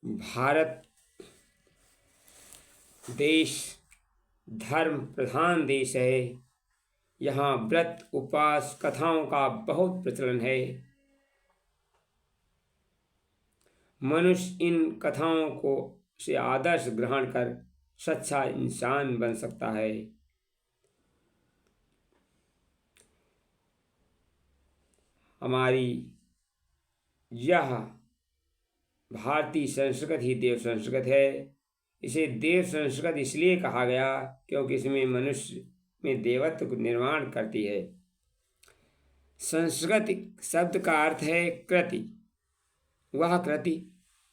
भारत देश धर्म प्रधान देश है। यहाँ व्रत उपवास कथाओं का बहुत प्रचलन है। मनुष्य इन कथाओं को से आदर्श ग्रहण कर सच्चा इंसान बन सकता है। हमारी यह भारतीय संस्कृत ही देव संस्कृत है। इसे देव संस्कृत इसलिए कहा गया क्योंकि इसमें मनुष्य में देवत्व को निर्माण करती है। संस्कृत शब्द का अर्थ है कृति।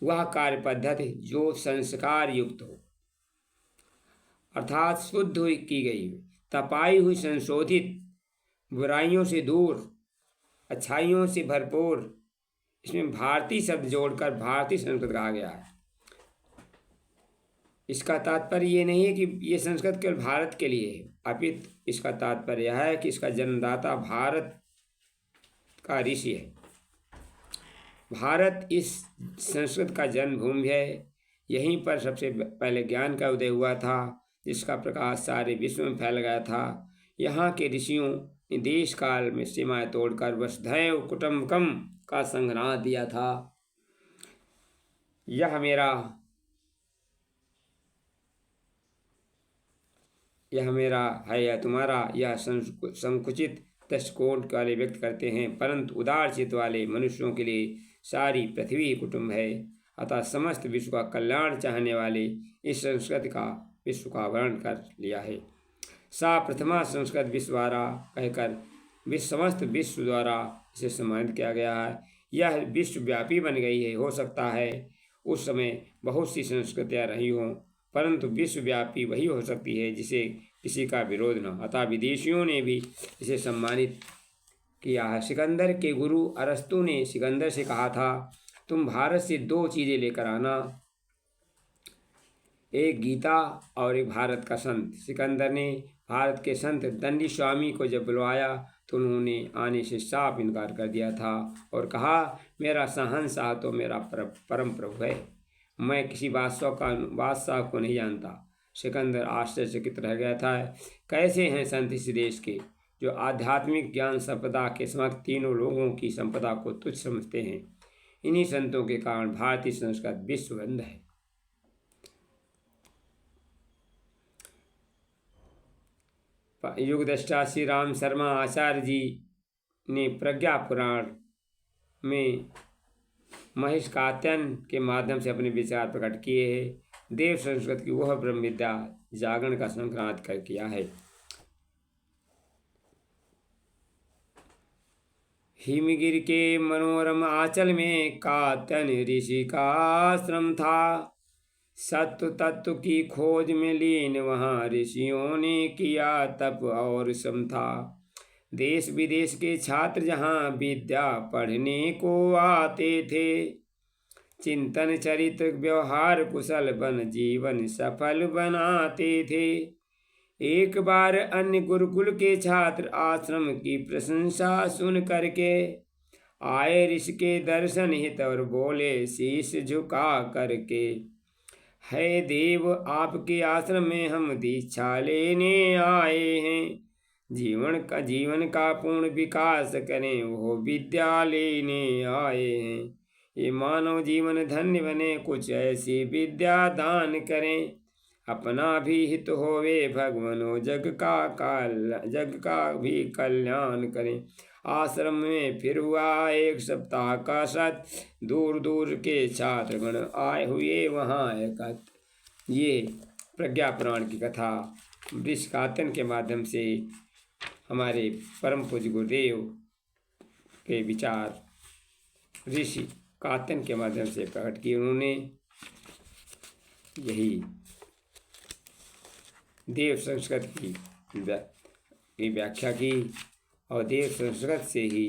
वह कार्य पद्धति जो संस्कार युक्त हो, अर्थात शुद्ध हुई की गई, तपाई हुई, संशोधित, बुराइयों से दूर, अच्छाइयों से भरपूर। इसमें भारतीय शब्द जोड़कर भारतीय संस्कृत कहा गया है। इसका तात्पर्य ये नहीं है कि ये संस्कृत केवल भारत के लिए है, अपितु इसका तात्पर्य यह है कि इसका जन्मदाता भारत का ऋषि है। भारत इस संस्कृत का जन्मभूमि है। यहीं पर सबसे पहले ज्ञान का उदय हुआ था, जिसका प्रकाश सारे विश्व में फैल गया था। यहाँ के ऋषियों ने देश काल में सीमाएं तोड़कर वसुधैव कुटुम्बकम का संग्रह दिया था। यह मेरा है, यह तुम्हारा, यह संकुचित दृष्टिकोण वाले व्यक्त करते हैं, परंतु उदार चित्त वाले मनुष्यों के लिए सारी पृथ्वी कुटुंब है। अतः समस्त विश्व का कल्याण चाहने वाले इस संस्कृत का विश्व का वर्णन कर लिया है। सा प्रथमा संस्कृत विश्व द्वारा कहकर समस्त विश्व द्वारा इसे सम्मानित किया गया है। यह विश्वव्यापी बन गई है। हो सकता है उस समय बहुत सी संस्कृतियाँ रही हों, परंतु विश्वव्यापी वही हो सकती है जिसे किसी का विरोध न। अतः विदेशियों ने भी इसे सम्मानित किया है। सिकंदर के गुरु अरस्तु ने सिकंदर से कहा था, तुम भारत से 2 चीज़ें लेकर आना, एक गीता और एक भारत का संत। सिकंदर ने भारत के संत दंडी स्वामी को जब बुलवाया तो उन्होंने आने से साफ इनकार कर दिया था और कहा, मेरा शहंशाह तो मेरा परम प्रभु है, मैं किसी बादशाह को नहीं जानता। सिकंदर आश्चर्यचकित रह गया था। कैसे हैं संत इस देश के जो आध्यात्मिक ज्ञान संपदा के समक्ष तीनों लोगों की संपदा को तुच्छ समझते हैं। इन्हीं संतों के कारण भारतीय संस्कृत विश्ववंद है। युगदृष्टा श्री राम शर्मा आचार्य जी ने प्रज्ञा पुराण में महेश कात्यायन के माध्यम से अपने विचार प्रकट किए हैं। देव संस्कृत की वह ब्रह्म विद्या जागरण का संक्रांत कर किया है। हिमगिर के मनोरम आंचल में कात्यायन ऋषि का आश्रम था। सत्व तत्व की खोज में लीन वहाँ ऋषियों ने किया तप और श्रम था। देश विदेश के छात्र जहाँ विद्या पढ़ने को आते थे, चिंतन चरित्र व्यवहार कुशल बन जीवन सफल बनाते थे। एक बार अन्य गुरुकुल के छात्र आश्रम की प्रशंसा सुन करके आए ऋषि के दर्शन हित और बोले शीश झुका करके, है देव आपके आश्रम में हम दीक्षा लेने आए हैं। जीवन का पूर्ण विकास करें वो विद्या लेने आए हैं। ये मानव जीवन धन्य बने कुछ ऐसी विद्या दान करें। अपना भी हित होवे भगवानो जग का भी कल्याण करें। आश्रम में फिर हुआ 1 सप्ताह का सत्र, दूर दूर के छात्रगण आए हुए वहाँ एकत्र। ये प्रज्ञा पुराण की कथा ऋषि कात्यायन के माध्यम से हमारे परम पूज्य गुरुदेव के विचार ऋषि कात्यायन के माध्यम से प्रकट किए। उन्होंने यही देव संस्कृत की व्याख्या की और देव संस्कृत से ही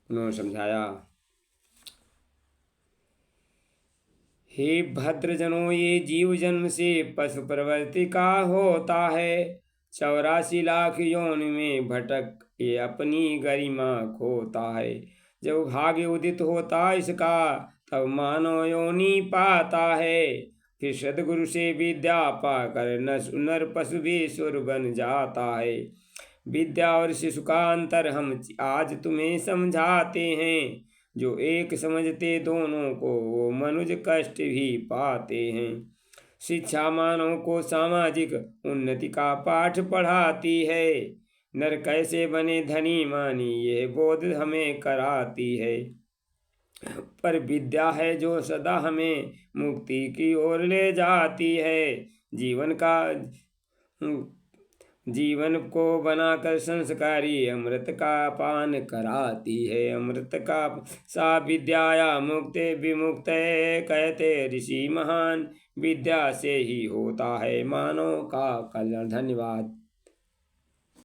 उन्होंने समझाया। हे भद्रजनों, ये जीव जन्म से पशु प्रवृत्ति का होता है। 84 लाख योनि में भटक ये अपनी गरिमा खोता है। जब भाग्य उदित होता इसका तब मानव योनि पाता है। फिर सदगुरु से विद्या पाकर नर पशु भी सुर बन जाता है। विद्या और शिशु का अंतर हम आज तुम्हें समझाते हैं। जो एक समझते दोनों को वो मनुज कष्ट भी पाते हैं। शिक्षा मानव को सामाजिक उन्नति का पाठ पढ़ाती है। नर कैसे बने धनी मानी यह बोध हमें कराती है। पर विद्या है जो सदा हमें मुक्ति की ओर ले जाती है। जीवन को बनाकर संस्कारी अमृत का पान कराती है। अमृत का सा विद्याया मुक्ते विमुक्त कहते ऋषि महान। विद्या से ही होता है मानव का कल्याण। धन्यवाद।